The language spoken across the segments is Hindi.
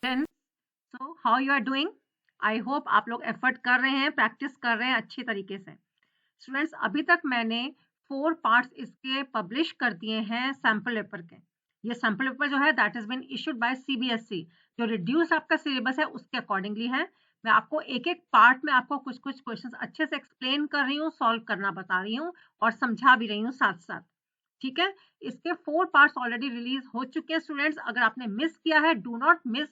Then, so how you are doing? I hope आप लोग एफर्ट कर रहे हैं, प्रैक्टिस कर रहे हैं अच्छी तरीके से। स्टूडेंट्स, अभी तक मैंने 4 पार्ट्स इसके पब्लिश कर दिए हैं सैम्पल पेपर के। ये सैम्पल पेपर जो है that is been issued by CBSE, जो रिड्यूस आपका सिलेबस है उसके अकॉर्डिंगली है। मैं आपको एक एक पार्ट में आपको कुछ कुछ क्वेश्चंस अच्छे से एक्सप्लेन कर रही हूँ, सॉल्व करना बता रही हूँ और समझा भी रही हूँ साथ साथ। ठीक है, इसके 4 पार्ट्स ऑलरेडी रिलीज हो चुके हैं स्टूडेंट्स। अगर आपने मिस किया है, do not miss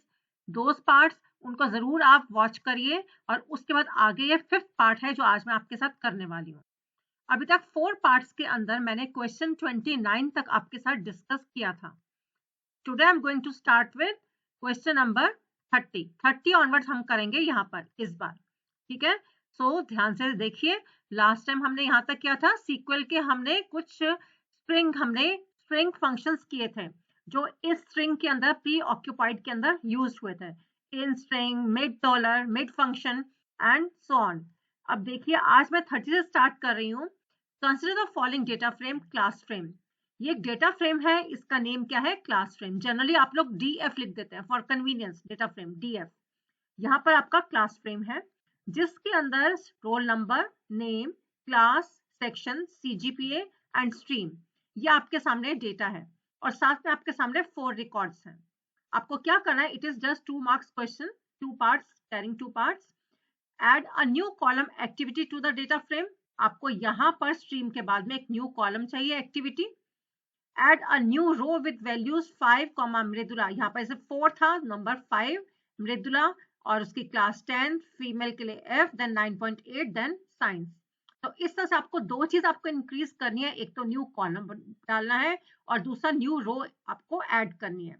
those parts, उनको जरूर आप वॉच करिए। और उसके बाद आगे ये 5th पार्ट है जो आज मैं आपके साथ करने वाली हूँ। अभी तक 4 पार्ट्स के अंदर मैंने क्वेश्चन 29 तक आपके साथ डिस्कस किया था। Today I am going to start with question number 30 onwards हम करेंगे यहाँ पर इस बार। ठीक है, सो ध्यान से देखिए। लास्ट टाइम हमने यहाँ तक किया था सीक्वल के, हमने कुछ स्ट्रिंग फंक्शंस किए थे जो इस स्ट्रिंग के अंदर प्री ऑक्यूपाइड के अंदर यूज हुए थे। In string, mid dollar, mid function and so on. अब देखिए आज मैं 30 से स्टार्ट कर रही हूँ। Consider the following data frame class frame. ये एक डेटा फ्रेम है, इसका नेम क्या है? Class frame. जनरली आप लोग डीएफ लिख देते हैं for convenience, data frame DF. यहाँ पर आपका क्लास फ्रेम है जिसके अंदर roll number, name, class, section, CGPA and stream, ये आपके सामने डेटा है और साथ में आपके सामने 4 रिकॉर्ड्स हैं। आपको क्या करना है? It is just 2 marks question, 2 parts, carrying 2 parts. Add a new column activity to the data frame. आपको यहाँ पर स्ट्रीम के बाद में एक न्यू कॉलम चाहिए activity. Add a new row with values 5, Mridula. यहाँ पर जैसे 4 था, नंबर 5 मृदुला और उसकी क्लास 10, फीमेल के लिए F, देन 9.8, देन साइंस। तो इस तरह से आपको 2 चीज आपको इंक्रीज करनी है, एक तो न्यू कॉलम डालना है और दूसरा न्यू रो आपको ऐड करनी है।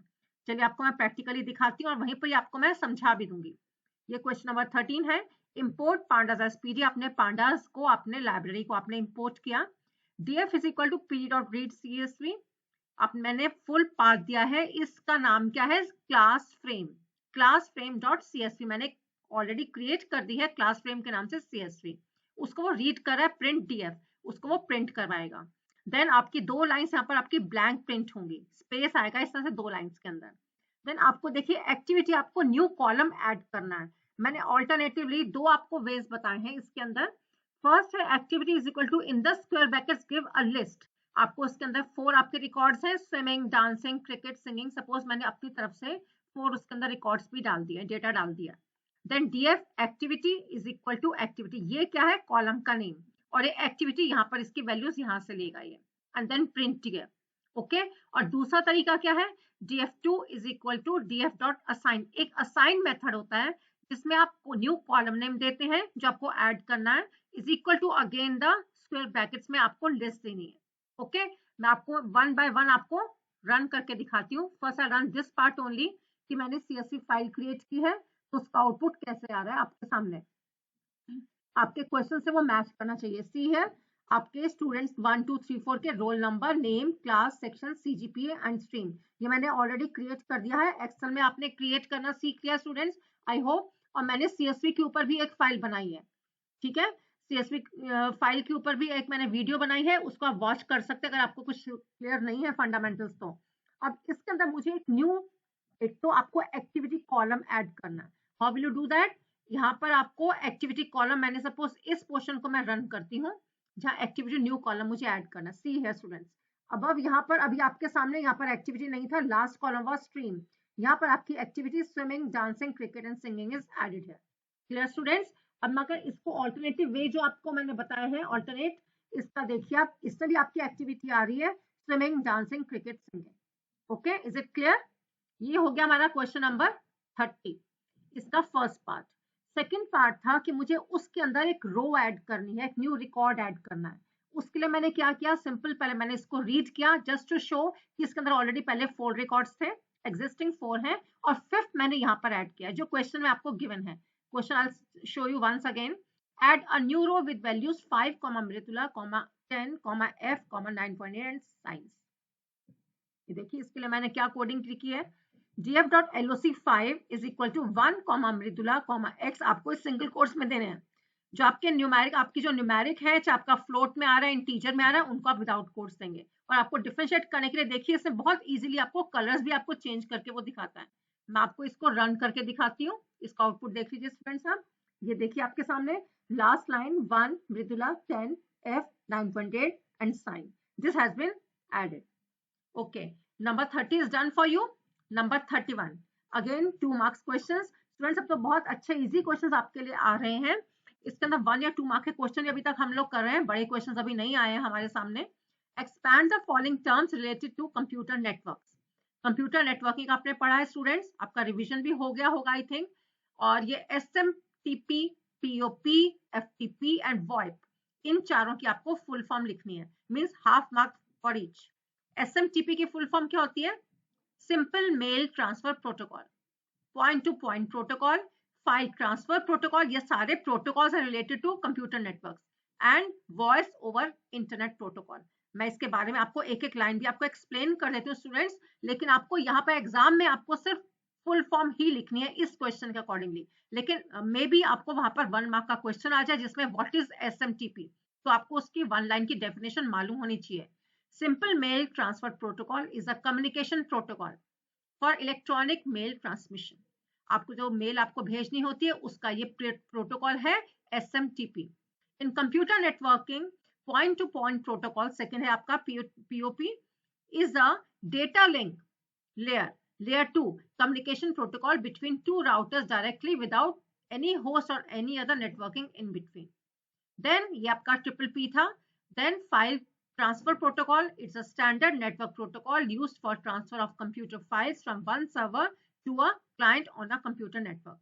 चलिए आपको मैं प्रैक्टिकली दिखाती हूँ और वहीं पर आपको मैं समझा भी दूंगी। ये क्वेश्चन नंबर 13 है। Import pandas as PD. अपने पांडास को, अपने लाइब्रेरी को आपने इंपोर्ट किया। df is equal to P dot read csv। अब मैंने फुल पाथ दिया है, इसका नाम क्या है? Class frame. Class frame dot csv मैंने ऑलरेडी क्रिएट कर दी है क्लास फ्रेम के नाम से csv। उसको वो रीड कर रहा है प्रिंट df, उसको वो प्रिंट करवाएगा। देन आपकी 2 लाइंस यहाँ पर आपकी ब्लैंक प्रिंट होंगी, स्पेस आएगा इस तरह से 2 लाइंस के अंदर। देन आपको देखिए एक्टिविटी, आपको न्यू कॉलम ऐड करना है। मैंने ऑल्टरनेटिवली 2 आपको वेज बताए हैं इसके अंदर। फर्स्ट है activity is equal to in the square brackets give a list. आपको इसके अंदर 4 आपके रिकॉर्ड्स हैं, swimming, dancing, cricket, singing. Suppose मैंने अपनी तरफ से 4 उसके अंदर रिकॉर्ड्स भी डाल दिए, डेटा डाल दिया। Then DF activity is equal to activity, ये क्या है? कॉलम का नेम, और ये एक्टिविटी यहाँ पर इसकी वैल्यूज यहाँ से लेगा ये, and then print DF. Okay, और दूसरा तरीका क्या है? df2 is equal to df dot assign. एक असाइन मेथड होता है जिसमें आप न्यू कॉलम नेम देते हैं जो आपको ऐड करना है, is equal to again the square brackets में आपको लिस्ट देनी है। ओके, मैं आपको 1 बाय 1 आपको रन करके दिखाती हूँ। First I run this part only कि मैंने CSV फाइल क्रिएट की है, तो उसका आउटपुट कैसे आ रहा है आपके सामने। आपके क्वेश्चन से वो मैच करना चाहिए। सी है आपके स्टूडेंट्स 1 2 3 4 के roll number, name, class, section, CGPA and stream, ये मैंने ऑलरेडी क्रिएट कर दिया है। एक्सेल में आपने क्रिएट करना सीख लिया स्टूडेंट्स, आई होप। और मैंने CSV के ऊपर भी एक फाइल बनाई है। ठीक है, CSV फाइल के ऊपर भी एक मैंने वीडियो बनाई है, उसको आप वॉच कर सकते हैं अगर आपको कुछ क्लियर नहीं है फंडामेंटल्स तो। अब इसके अंदर मुझे एक तो आपको एक्टिविटी कॉलम ऐड करना है। How will you do that? यहाँ पर आपको एक्टिविटी कॉलम, मैंने सपोज इस पोर्शन को मैं रन करती हूँ जहाँ एक्टिविटी न्यू कॉलम मुझे ऐड करना। सी है स्टूडेंट्स, अब यहाँ पर अभी आपके सामने यहाँ पर एक्टिविटी नहीं था, लास्ट कॉलम वाज स्ट्रीम। यहाँ पर आपकी activity swimming, dancing, cricket and singing is added है। Clear students? अब मगर इसको ऑल्टरनेटिव वे जो आपको मैंने बताया है, ऑल्टरनेट, इसका देखिए आप, इसमें भी आपकी एक्टिविटी आ रही है swimming, dancing, cricket, singing. Okay, is it clear? ये हो गया हमारा क्वेश्चन नंबर 30, इसका फर्स्ट पार्ट। सेकेंड पार्ट था कि मुझे उसके अंदर एक रो ऐड करनी है, एक न्यू रिकॉर्ड ऐड करना है। उसके लिए मैंने क्या किया? सिंपल, पहले मैंने इसको रीड किया जस्ट टू शो कि इसके अंदर ऑलरेडी पहले 4 रिकॉर्ड्स थे, एग्जिस्टिंग 4 हैं, और 5th मैंने यहाँ पर ऐड किया जो क्वेश्चन में आपको गिवन है। Question I show you once again. Add a new row with values 5, Mridula, 10, F, 9.8 and science. ये देखिए इसके लिए मैंने क्या कोडिंग की है। df.loc5 is equal to 1, Mridula, x आपको इस सिंगल कोर्स में देने हैं। जो आपके न्यूमेरिक, आपकी जो न्यूमेरिक है, चाहे आपका फ्लोट में आ रहा है, इंटीजर में आ रहा है, उनको आप विदाउट कोर्स देंगे। और आपको डिफरेंशिएट करने के लिए देखिए इसमें बहुत इजीली आपको कलर्स भी आपको चेंज करके वो दिखाता है। मैं आपको इसको रन करके दिखाती हूँ। इसका आउटपुट देख लीजिए स्टूडेंट्स आप। ये देखिए आपके सामने last line 1 Mridula 10 F 9.8 and sign. This has been added. Okay, number 30 is done for you. Number 31 again 2 marks questions. Students अब तो बहुत अच्छे इजी क्वेश्चंस आपके लिए आ रहे हैं। इसके अंदर 1 या 2 मार्क के क्वेश्चन अभी तक हम लोग कर रहे हैं, बड़े क्वेश्चंस अभी नहीं आए हैं हमारे सामने। Expand the following terms related to computer networks. Computer networking आपने पढ़ा है स्टूडेंट्स, आपका रिवीजन भी हो गया होगा आई थिंक। और ये SMTP, POP, FTP and VoIP, इन चारों की आपको फुल फॉर्म लिखनी है, means half mark for each. SMTP की फुल फॉर्म क्या होती है? Simple mail transfer protocol, point to point protocol, file transfer protocol, ये सारे प्रोटोकॉल्स हैं related to computer networks. And voice over internet protocol. मैं इसके बारे में आपको एक एक लाइन भी आपको एक्सप्लेन कर देती हूँ स्टूडेंट्स, लेकिन आपको यहाँ पर एग्जाम में आपको सिर्फ फुल फॉर्म ही लिखनी है इस क्वेश्चन के अकॉर्डिंगली। लेकिन मे बी आपको वहां पर 1 मार्क का क्वेश्चन आ जाए जिसमें व्हाट इज SMTP, तो आपको उसकी 1 लाइन की डेफिनेशन मालूम होनी चाहिए। Simple mail transfer protocol is a communication protocol for electronic mail transmission. आपको जो मेल आपको भेजनी होती है उसका ये प्रोटोकॉल है SMTP. In computer networking, point to point protocol, second है आपका POP, is a data link layer, layer 2 communication protocol between two routers directly without any host or any other networking in between. Then ये आपका PPP था. Then file transfer protocol, it's a standard network protocol used for transfer of computer files from one server to a client on a computer network.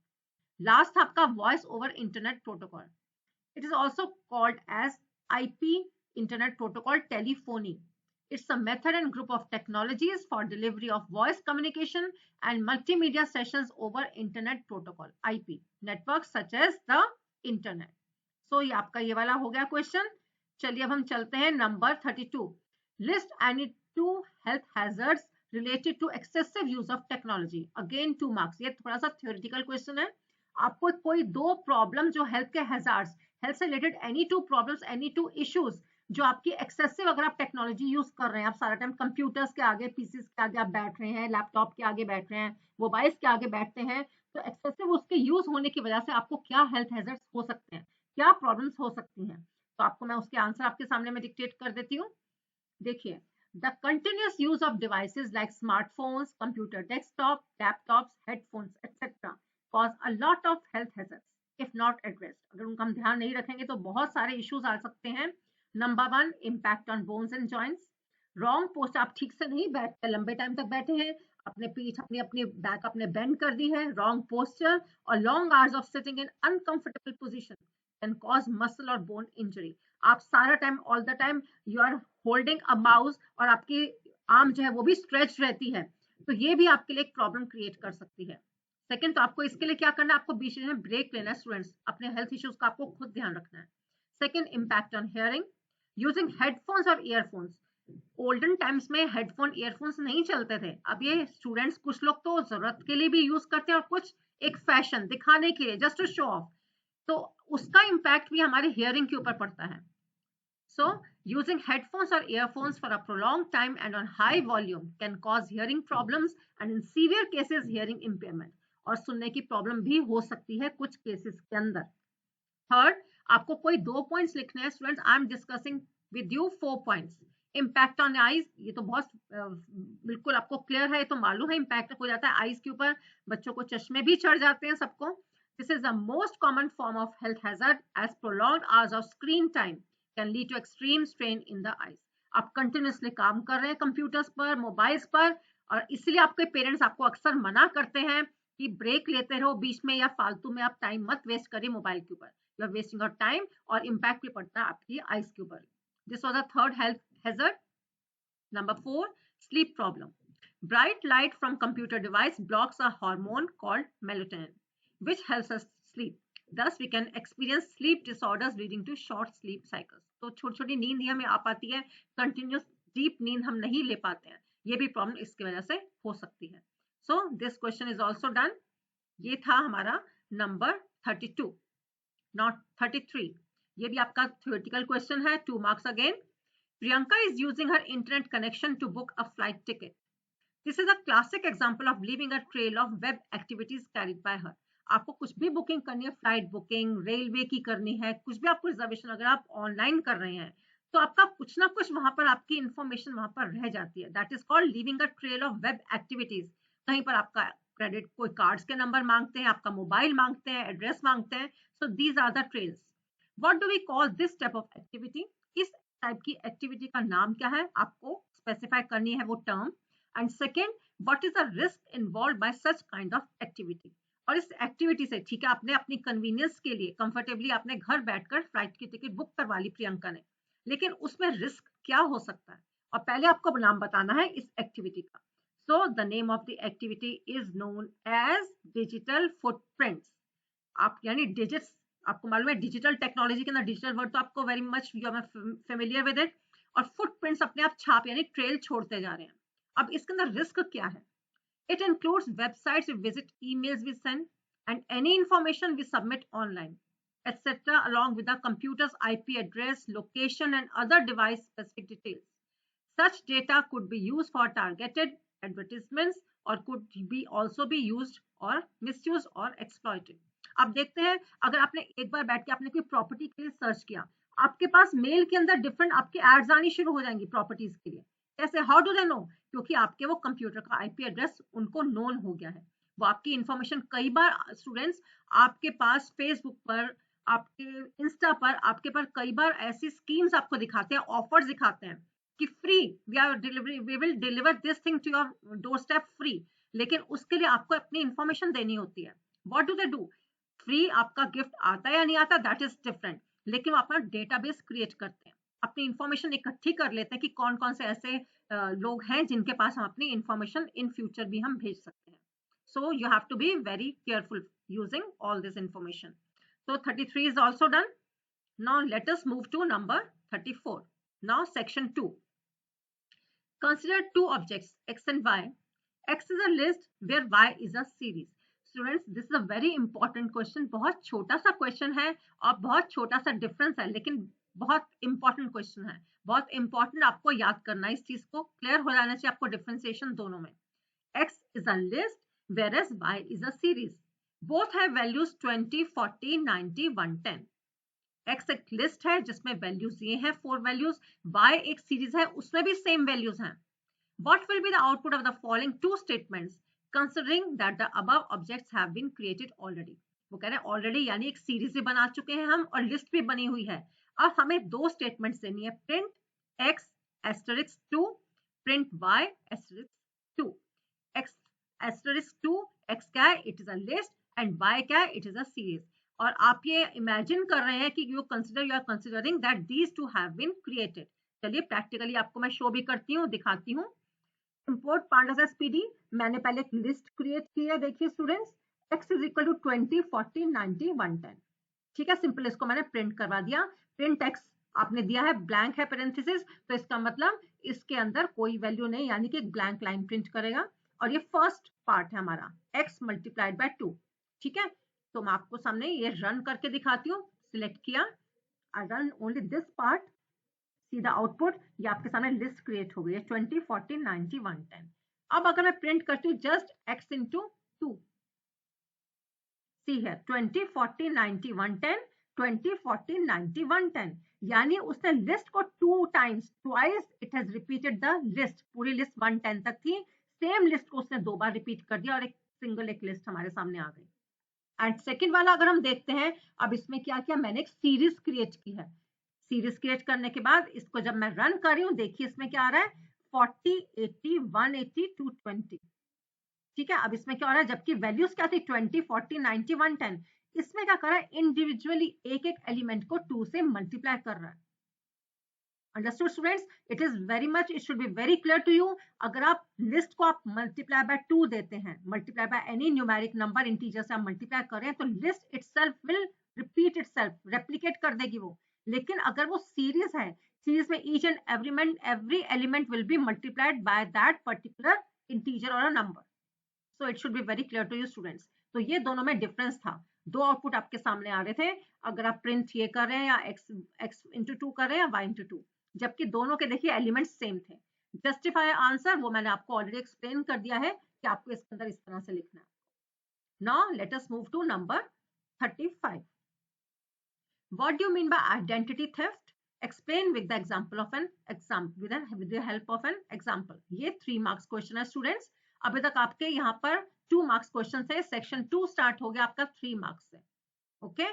Last आपका voice over internet protocol. It is also called as IP internet protocol telephony. It's a method and group of technologies for delivery of voice communication and multimedia sessions over internet protocol, IP networks such as the internet. So ये आपका ये वाला हो गया क्वेश्चन। चलिए अब हम चलते हैं number 32। List any 2 health hazards related to excessive use of technology. Again 2 marks. ये थोड़ा सा थ्योरेटिकल क्वेश्चन है। आपको कोई 2 प्रॉब्लम जो हेल्थ के हैजार्ड्स, हेल्थ से related any 2 problems, any 2 issues जो आपकी एक्सेसिव, अगर आप टेक्नोलॉजी यूज कर रहे हैं, आप सारा टाइम कंप्यूटर्स के आगे, पीसीस के आगे आप बैठ रहे हैं, लैपटॉप के आगे बैठ रहे हैं, मोबाइल्स के आगे बैठते हैं, तो एक्सेसिव उसके यूज होने की वजह से आपको क्या हेल्थ हैजर्ड्स हो सकते हैं, क्या प्रॉब्लम्स हो सकती हैं। तो आपको मैं उसके आंसर आपके सामने में डिक्टेट कर देती हूँ। देखिए, the continuous use of devices like smartphones, computer desktop, laptops, headphones etcetera cause a lot of health hazards if not addressed. अगर उनका हम ध्यान नहीं रखेंगे तो बहुत सारे इश्यूज आ सकते हैं। Number 1, impact on bones and joints. Wrong post, आप ठीक से नहीं बैठते, लंबे टाइम तक बैठे हैं, अपने पीठ अपनी अपनी बैक अपने बेंड कर दी है, रॉन्ग पोस्चर और long hours of sitting in uncomfortable position can cause muscle और बोन इंजरी। आप सारा time, all the time you are holding a mouse और आपकी आर्म जो है वो भी स्ट्रेच रहती है, तो ये भी आपके लिए एक प्रॉब्लम क्रिएट कर सकती है। सेकंड, तो आपको इसके लिए क्या करना है, आपको बीच में ब्रेक लेना है स्टूडेंट्स, अपने हेल्थ इश्यूज का आपको खुद ध्यान रखना है। Second, impact on hearing, using headphones और ईयरफोन्स। ओल्डन टाइम्स में हेडफोन ईयरफोन्स नहीं चलते थे, अब ये स्टूडेंट्स कुछ लोग तो जरूरत के लिए भी यूज करते हैं और कुछ एक फैशन दिखाने के लिए, जस्ट टू शो ऑफ, तो उसका इम्पैक्ट भी हमारे हियरिंग के ऊपर पड़ता है। So, using headphones or earphones for a prolonged time and on high volume can cause hearing problems and in severe cases hearing impairment, और सुनने की प्रॉब्लम भी हो सकती है कुछ केसेस के अंदर। थर्ड, आपको कोई 2 पॉइंट्स लिखने हैं students, I am discussing with you 4 points. Impact on eyes, ये तो बहुत बिल्कुल आपको क्लियर है, ये तो मालूम है इम्पैक्ट हो जाता है आईज के ऊपर, बच्चों को चश्मे भी चढ़ जाते हैं सबको। This is the most common form of health hazard as prolonged hours of screen time can lead to extreme strain in the eyes. आप कंटिन्यूसली काम कर रहे हैं कंप्यूटर्स पर, मोबाइल्स पर, और इसलिए आपके पेरेंट्स आपको अक्सर मना करते हैं कि ब्रेक लेते रहो बीच में, या फालतू में आप टाइम मत वेस्ट करिए मोबाइल के ऊपर, you are wasting your time, और इम्पैक्ट भी पड़ता है आपकी आईज के ऊपर। This was the third health hazard. Number 4, sleep problem. Bright light from computer device blocks a hormone called melatonin, which helps us sleep. Thus, we can experience sleep disorders leading to short sleep cycles. तो छोटी छोटी नींद ही हमें आ पाती है, कंटिन्यूस डीप नींद हम नहीं ले पाते हैं, ये भी प्रॉब्लम इसकी वजह से हो सकती है। So this question is also done. ये था हमारा नंबर 32, नॉट 33। ये भी आपका थ्योरेटिकल क्वेश्चन है, 2 marks again. Priyanka is using her internet connection to book a flight ticket. This is a classic example of leaving a trail of web activities carried by हर। आपको कुछ भी बुकिंग करनी है, फ्लाइट बुकिंग, रेलवे की करनी है, कुछ भी आपको रिजर्वेशन अगर आप ऑनलाइन कर रहे हैं तो आपका कुछ ना कुछ वहां पर आपकी इंफॉर्मेशन वहां पर रह जाती है। That is called leaving a trail of web activities. कहीं पर आपका क्रेडिट, कोई कार्ड्स के नंबर मांगते हैं, आपका मोबाइल मांगते हैं, एड्रेस मांगते हैं, so these are the trails. What do we call this type of activity? इस टाइप की एक्टिविटी का नाम क्या है, आपको स्पेसिफाई करनी है वो term. And second, what is the risk involve by such kind of activity? और इस एक्टिविटी से, ठीक है, आपने अपनी कन्वीनियंस के लिए कंफर्टेबली आपने घर बैठकर फ्लाइट की टिकट बुक करवा ली प्रियंका ने, लेकिन उसमें रिस्क क्या हो सकता है, और पहले आपको नाम बताना है इस एक्टिविटी का। So the name of the activity is known as digital footprints. आप यानी डिजिट्स, आपको मालूम है डिजिटल टेक्नोलॉजी के अंदर डिजिटल वर्ड तो आपको very much you are familiar with it. और फुटप्रिंट्स अपने आप छाप यानी ट्रेल छोड़ते जा रहे हैं। अब इसके अंदर रिस्क क्या है? It includes websites we visit, emails we send, and any information we submit online, etc., along with the computer's IP address, location, and other device-specific details. Such data could be used for targeted advertisements or could be also be used or misused or exploited. अब देखते हैं, अगर आपने एक बार बैठ के आपने कोई प्रॉपर्टी के लिए सर्च किया, आपके पास मेल के अंदर डिफरेंट आपके एड्स आनी शुरू हो जाएंगी प्रॉपर्टीज के लिए। कैसे? How do they know? क्योंकि आपके वो कंप्यूटर का आईपी एड्रेस उनको नोन हो गया है। वो आपकी इंफॉर्मेशन कई बार स्टूडेंट्स आपके पास फेसबुक पर, आपके इंस्टा पर, आपके पर कई बार ऐसी स्कीम्स आपको दिखाते हैं, ऑफर्स दिखाते हैं कि free, we will deliver this thing to your doorstep free, लेकिन उसके लिए आपको अपनी इंफॉर्मेशन देनी होती है। What do they do? Free आपका गिफ्ट आता है या नहीं आता, दैट इज डिफरेंट, लेकिन वो अपना डेटाबेस क्रिएट करते हैं, अपनी इंफॉर्मेशन इकट्ठी कर लेते हैं कि कौन कौन से ऐसे लोग हैं जिनके पास हम अपनी इंफॉर्मेशन इन फ्यूचर भी हम भेज सकते हैं। So you have to be very careful using all this information. So 33 is also done. Now let us move to number 34. Now section 2. Consider two objects x and y. X is a list where y is a series. Students, this is a very important question. बहुत छोटा सा question है और बहुत छोटा सा difference है, लेकिन बहुत important question है, बहुत important आपको याद करना है इस चीज को, clear हो जाना चाहिए आपको differentiation दोनों में। X is a list whereas y is a series. Both have values 20, 40, 90, 110. X एक लिस्ट है जिसमें वैल्यूज ये हैं 4 वैल्यूज, Y एक सीरीज है उसमें भी सेम वैल्यूज हैं। What will be the output of the following two statements considering that the above objects have been created already? वो कह रहे हैं ऑलरेडी यानी एक सीरीज भी बना चुके हैं हम और लिस्ट भी बनी हुई है। अब हमें दो स्टेटमेंट्स देनी है, print x asterisk 2, print y asterisk 2. x asterisk 2 x क्या है? It is a list, and y क्या है? It is a series. और आप ये इमेजिन कर रहे हैं कि you are considering that these two have been created. चलिए प्रैक्टिकली आपको मैं शो भी करती हूँ, दिखाती हूँ। इंपोर्ट pandas SPD, मैंने पहले एक लिस्ट क्रिएट की है। देखिए students, x is equal to 20, 40, 90, 110। ठीक है, सिंपल इसको मैंने प्रिंट करवा दिया। प्रिंट x आपने दिया है, ब्लैंक है पेरेंथेसिस, तो इसका मतलब इसके अंदर कोई वैल्यू नहीं, यानी कि एक ब्लैंक लाइन प्रिंट करेगा। और ये फर्स्ट पार्ट है हमारा x मल्टीप्लाइड बाय 2। ठीक है, तो मैं आपको सामने ये रन करके दिखाती हूँ। सिलेक्ट किया, I run only this part, see the output. ये आपके सामने लिस्ट क्रिएट हो गई है 20, 40, 90, 110। अब अगर मैं प्रिंट करती हूँ जस्ट x इंटू 2, सी है 20, 40, 90, 110, 20, 40, 90, 110, यानी उसने लिस्ट को 2 times, twice it has repeated the list. पूरी लिस्ट 110 तक थी, सेम लिस्ट को उसने 2 बार रिपीट कर दिया और एक सिंगल एक लिस्ट हमारे सामने आ गई। एंड सेकेंड वाला अगर हम देखते हैं, अब इसमें क्या किया मैंने, एक सीरीज क्रिएट की है। सीरीज क्रिएट करने के बाद इसको जब मैं रन कर रही हूँ, देखिए इसमें क्या आ रहा है, 40, 80, 180, 220। ठीक है, अब इसमें क्या हो रहा है, जबकि वैल्यूज क्या थी 20, 40, 90, 110, इसमें क्या कर रहा है, इंडिविजुअली एक एक एलिमेंट को 2 से मल्टीप्लाई कर रहा है। Understood students? It is very much, it should be very clear to you. अगर आप लिस्ट को आप मल्टीप्लाई बाय 2 देते हैं, multiply by any numeric number integer से आप मल्टीप्लाई कर रहे हैं, तो list itself will repeat itself, replicate कर देगी वो। लेकिन अगर वो सीरीज है, सीरीज में each and every element will be multiplied by that particular integer और a number. So it should be very clear to you students. तो ये दोनों में डिफरेंस था, दो आउटपुट आपके सामने आ रहे थे, अगर आप प्रिंट ये कर रहे हैं या x इंटू 2 कर रहे हैं या y इंटू 2, जबकि दोनों के देखिए एलिमेंट्स सेम थे। जस्टिफाई आंसर वो मैंने आपको ऑलरेडी एक्सप्लेन कर दिया है कि आपको इसके अंदर इस तरह से लिखना है. Now let us move to number 35. What do you mean by identity theft? Explain with the example of an example, with the help of an example. ये 3 मार्क्स क्वेश्चन है स्टूडेंट्स. अभी तक आपके यहाँ पर 2 मार्क्स क्वेश्चन है. सेक्शन 2 स्टार्ट हो गया आपका 3 मार्क्स से. ओके,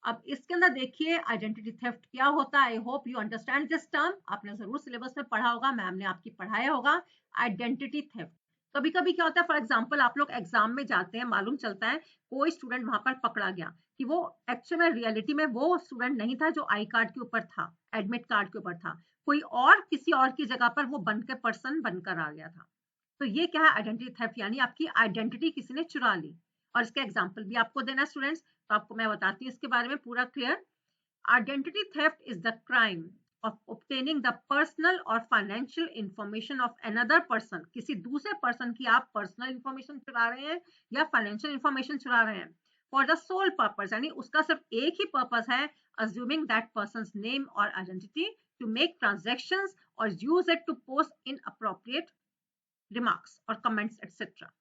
अब इसके अंदर देखिए आइडेंटिटी थेफ्ट क्या होता है. I hope you understand this term. आपने जरूर सिलेबस में पढ़ा होगा, मैम ने आपकी पढ़ाया होगा. आइडेंटिटी थेफ्ट कभी कभी क्या होता है, फॉर एग्जाम्पल आप लोग एग्जाम में जाते हैं, मालूम चलता है कोई स्टूडेंट वहां पर पकड़ा गया कि वो एक्चुअल में रियलिटी में वो स्टूडेंट नहीं था जो आई कार्ड के ऊपर था, एडमिट कार्ड के ऊपर था, कोई और किसी और की जगह पर वो बनकर पर्सन बनकर आ गया था. तो ये क्या है, आइडेंटिटी थेफ्ट, यानी आपकी आइडेंटिटी किसी ने चुरा ली. और इसका एग्जाम्पल भी आपको देना स्टूडेंट्स, तो आपको मैं बताती हूँ इसके बारे में पूरा clear. Identity theft is the crime of obtaining the personal or financial information of another person. किसी दूसरे पर्सन की आप पर्सनल इंफॉर्मेशन चुरा रहे हैं या फाइनेंशियल इंफॉर्मेशन चुरा रहे हैं फॉर द सोल पर्पस, यानी उसका सिर्फ एक ही पर्पस है, assuming that person's name or identity to make transactions or use it to post inappropriate remarks or comments etc.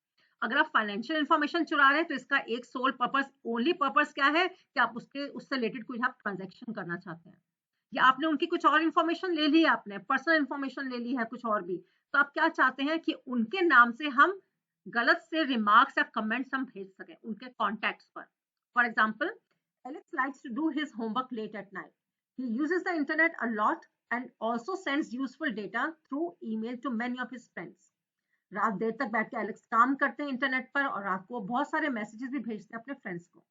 अगर आप फाइनेंशियल इंफॉर्मेशन चुरा रहे हैं तो इसका एक सोल पर्पस, ओनली पर्पस क्या है कि आप उससे रिलेटेड कोई आप ट्रांजेक्शन करना चाहते हैं, या आपने उनकी कुछ और इंफॉर्मेशन ले ली है, आपने पर्सनल इंफॉर्मेशन ले ली है कुछ और भी, तो आप क्या चाहते हैं कि उनके नाम से हम गलत से रिमार्क्स या कमेंट्स हम भेज सकें उनके कॉन्टैक्ट्स पर. For example, Alex likes to do his homework late at night. He uses the internet a lot and also sends useful data through email to many of his friends. रात देर तक बैठ के एलेक्स काम करते हैं इंटरनेट पर और रात को बहुत सारे मैसेजेस भी भेजते हैं अपने फ्रेंड्स को.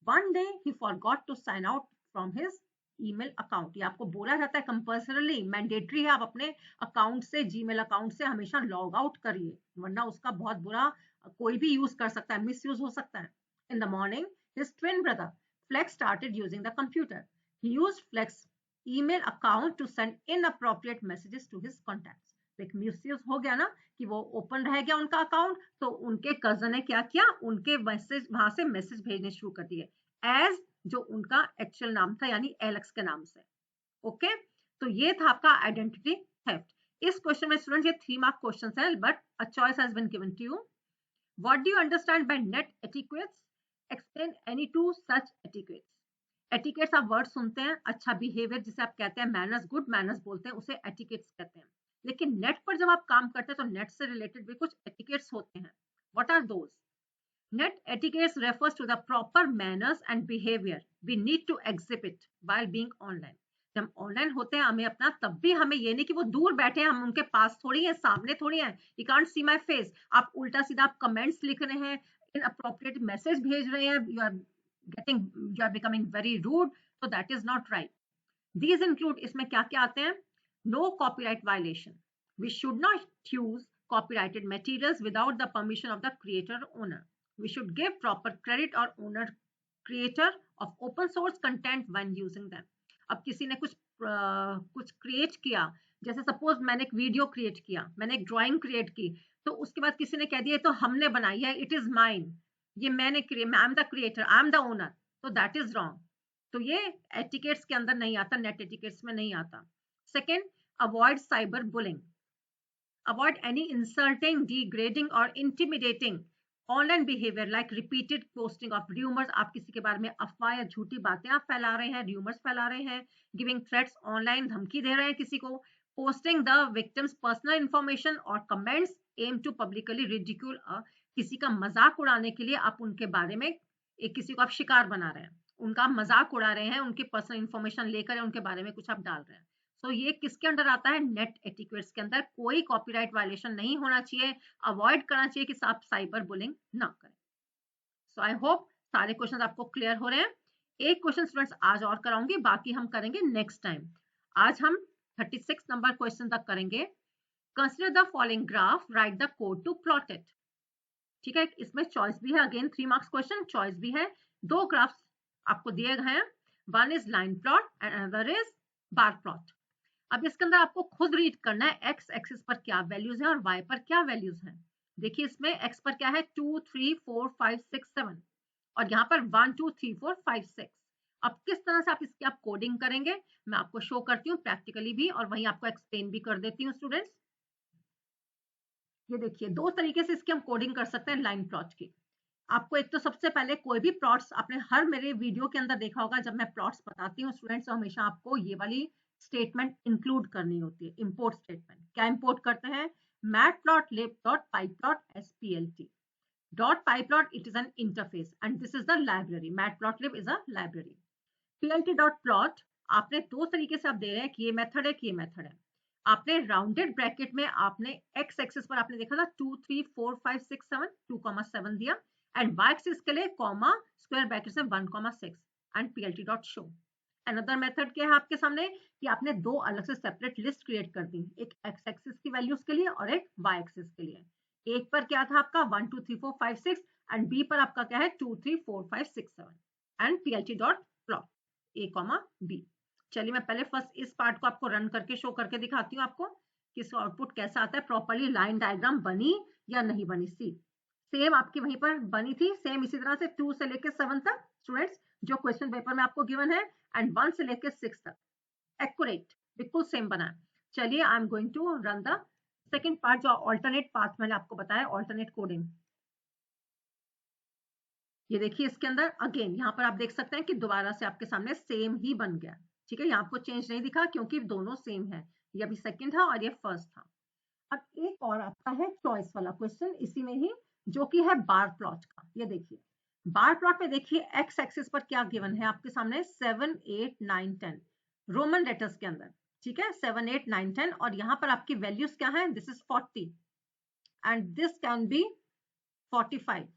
One day he forgot to sign out from his email account. ये आपको बोला जाता है कंपल्सरली, मैंडेटरी है, आप अपने अकाउंट से, जीमेल अकाउंट से हमेशा लॉग आउट करिए, वरना उसका बहुत बुरा कोई भी यूज कर सकता है, मिस यूज हो सकता है. In the morning his twin brother Flex started using the computer. He used Flex email account to send inappropriate messages to his contacts. एक मिसयूज हो गया ना कि वो ओपन रह गया उनका अकाउंट, तो उनके कजन ने क्या किया, उनके मैसेज वहां से मैसेज भेजने शुरू कर दिए एज जो उनका एक्चुअल नाम था, यानी एलेक्स के नाम से. ओके, तो ये था आपका आइडेंटिटी थेफ्ट. इस क्वेश्चन में स्टूडेंट ये 3 मार्क क्वेश्चन है, but a choice has been given to you. What do you understand by net etiquettes? Explain any two such etiquettes. Etiquettes आप वर्ड सुनते हैं, अच्छा बिहेवियर जिसे आप कहते हैं, मैनर्स, गुड मैनर्स बोलते हैं, उसे एटिकेट्स कहते हैं. लेकिन नेट पर जब आप काम करते हैं तो नेट से रिलेटेड भी कुछ एटिकेट्स होते हैं. What are those? Net etiquette refers to the proper manners and behavior we need to exhibit while being online. जब ऑनलाइन होते हैं हमें अपना, तब भी हमें ये नहीं कि वो दूर बैठे हैं, हम उनके पास थोड़ी हैं, सामने थोड़ी हैं, you can't see my face. आप उल्टा सीधा आप कमेंट्स लिख रहे हैं, inappropriate मैसेज भेज रहे हैं, you are becoming very rude, so that is not right. These include, इसमें क्या क्या आते हैं? No copyright violation. We should not use copyrighted materials without the permission of the creator or owner. We should give proper credit or owner creator of open source content when using them. अब किसी ने कुछ क्रिएट किया, जैसे सपोज मैंने एक वीडियो क्रिएट किया, मैंने एक ड्राइंग क्रिएट की, तो उसके बाद किसी ने कह दिया तो हमने बनाई है, इट इज माइन, ये मैंने, I am the creator, I am the owner, तो दैट इज रॉन्ग. तो ये एटिकेट्स के अंदर नहीं आता, नेट एटिकेट्स में नहीं आता. Second, avoid cyber bullying. Avoid any insulting, degrading or intimidating online behavior like repeated posting of rumors. आप किसी के बारे में अफवाह या झूठी बातें आप फैला रहे हैं, rumors फैला रहे हैं, giving threats online, धमकी दे रहे हैं किसी को, posting the victim's personal information or comments aim to publicly ridicule, किसी का मजाक उड़ाने के लिए आप उनके बारे में किसी को आप शिकार बना रहे हैं, उनका मजाक उड़ा रहे हैं, उनकी पर्सनल इंफॉर्मेशन लेकर उनके बारे में कुछ आप डाल रहे हैं. तो ये किसके अंडर आता है? नेट एटिक्वेट्स के अंदर. कोई कॉपीराइट वायलेशन नहीं होना चाहिए, अवॉइड करना चाहिए कि आप साइबर बुलिंग ना करें. सो आई होप सारे क्वेश्चन आपको क्लियर हो रहे हैं. एक क्वेश्चन स्टूडेंट्स आज और कराऊंगी, बाकी हम करेंगे नेक्स्ट टाइम. आज हम 36 नंबर क्वेश्चन तक करेंगे. Consider the following graph, write the code to plot it. ठीक है, इसमें चॉइस भी है, अगेन 3 मार्क्स क्वेश्चन, चॉइस भी है. 2 ग्राफ्स आपको दिए गए हैं, one is line plot and other is bar plot. अब इसके अंदर आपको खुद रीड करना है एक्स एक्सिस पर क्या वैल्यूज है और वाई पर क्या वैल्यूज है. देखिए इसमें एक्स पर क्या है, 2 3 4 5 6 7 और यहाँ पर 1 2 3 4 5 6. अब किस तरह से आप इसकी आप कोडिंग करेंगे मैं आपको शो करती हूँ प्रैक्टिकली भी, और वहीं आपको एक्सप्लेन भी कर देती हूँ स्टूडेंट्स. ये देखिए 2 तरीके से इसकी हम कोडिंग कर सकते हैं लाइन प्लॉट की। आपको एक तो सबसे पहले कोई भी प्लॉट्स आपने हर मेरे वीडियो के अंदर देखा होगा, जब मैं प्लॉट्स बताती हूँ स्टूडेंट्स तो हमेशा आपको ये वाली स्टेटमेंट इंक्लूड करनी होती है, इंपोर्ट स्टेटमेंट। क्या इंपोर्ट करते हैं? matplotlib.pyplot.splt. .pyplot, it is an interface and this is the library. matplotlib is a library. plt.plot आपने दो तरीके से आप दे रहे हैं कि ये मेथड है कि ये मेथड है। आपने राउंडेड ब्रैकेट में आपने x एक्सिस पर आपने देखा था 2 3 4 5 6 7 2,7 दिया, एंड y एक्सिस के लिए कॉमा स्क्वायर ब्रैकेट में 1,6 एंड plt.show। अनदर मेथड क्या है आपके सामने कि आपने दो अलग से सेपरेट लिस्ट क्रिएट कर दी, एक x एक्सिस की वैल्यूज के लिए और एक y एक्सिस के लिए। एक पर क्या था आपका 1 2 3 4 5 6 एंड b पर आपका क्या है 2 3 4 5 6 7 एंड plt.plot a, b। चलिए मैं पहले फर्स्ट इस पार्ट को आपको रन करके शो करके दिखाती हूँ आपको कि इसका आउटपुट कैसा आता है, प्रॉपर्ली लाइन डायग्राम बनी या नहीं बनी। सी सेम आपकी वहीं पर बनी थी, सेम इसी तरह से 2 से लेकर 7 तक स्टूडेंट्स जो क्वेश्चन पेपर में आपको गिवन है, एंड 1 से लेकर 6 तक एक्यूरेट बिल्कुल सेम बना है। चलिए I am going to run the second part जो ऑल्टरनेट पाथ मैंने आपको बताया, ऑल्टरनेट कोडिंग। ये देखिए इसके अंदर अगेन यहाँ पर आप देख सकते हैं कि दोबारा से आपके सामने सेम ही बन गया। ठीक है, यहाँ आपको चेंज नहीं दिखा क्योंकि दोनों सेम है, ये अभी सेकंड था और ये फर्स्ट था। अब एक और आपका है चॉइस वाला क्वेश्चन इसी में ही, जो कि है बार प्लॉट का। ये देखिए बार प्लॉट में देखिए एक्स एक्सिस पर क्या गिवन है आपके सामने 7 8 9 10 रोमन लेटर्स के अंदर। ठीक है 7 8 9 10 और यहाँ पर आपकी वैल्यूज क्या है, this is 40 and this can be 45,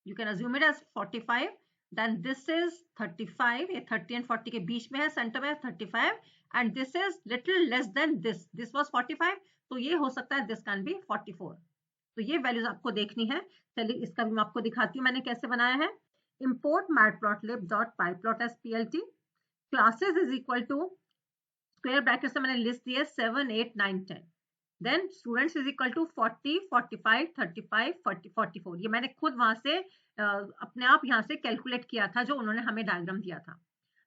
you can assume it as 45, then this is 35, ये 30 and 40 के बीच में है, सेंटर में 35 and this is little less than this was 45, तो ये हो सकता है this can be 44। तो ये वैल्यूज आपको देखनी है। चलिए इसका भी मैं आपको दिखाती हूँ मैंने कैसे बनाया है। import matplotlib.pyplot.splt classes is equal to square bracket से मैंने लिस्ट दी है 7 8 9 10, then students is equal to 40 45 35 40 44। ये मैंने खुद वहां से अपने आप यहाँ से कैलकुलेट किया था जो उन्होंने हमें डायग्राम दिया था।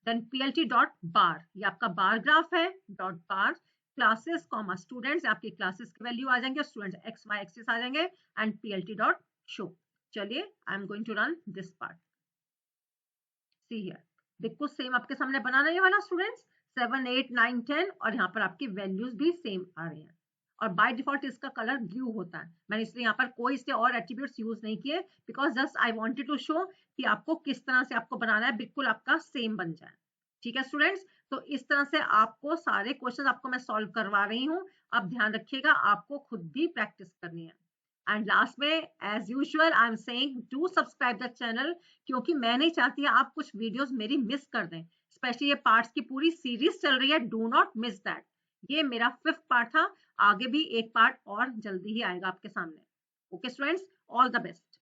देन plt डॉट बार, ये आपका बार ग्राफ है, dot bar classes comma students, आपकी क्लासेस की वैल्यू आ जाएंगे, स्टूडेंट्स एक्स वाई एक्सिस आ जाएंगे एंड plt डॉट शो। चलिए I am going to run this part. See here बिल्कुल सेम आपके सामने बनाना ये वाला स्टूडेंट्स 7 8 9 10 और यहाँ पर आपकी वैल्यूज भी सेम आ रही हैं और बाय डिफॉल्ट इसका कलर ब्लू होता है। मैंने इसलिए यहाँ पर कोई इसके और एट्रीब्यूट्स यूज नहीं किए because just I wanted to show कि आपको किस तरह से आपको बनाना है, बिल्कुल आपका सेम बन जाए। ठीक है स्टूडेंट्स, तो इस तरह से आपको सारे क्वेश्चन आपको मैं सॉल्व करवा रही हूँ। अब ध्यान रखिएगा आपको खुद भी प्रैक्टिस करनी है। एंड लास्ट में as usual I am saying do subscribe the channel, क्योंकि मैं नहीं चाहती आप कुछ वीडियोस मेरी मिस कर दें, स्पेशली ये पार्ट्स की पूरी सीरीज चल रही है, डू नॉट मिस दैट। ये मेरा 5th पार्ट था, आगे भी एक पार्ट और जल्दी ही आएगा आपके सामने। Okay students, all the best.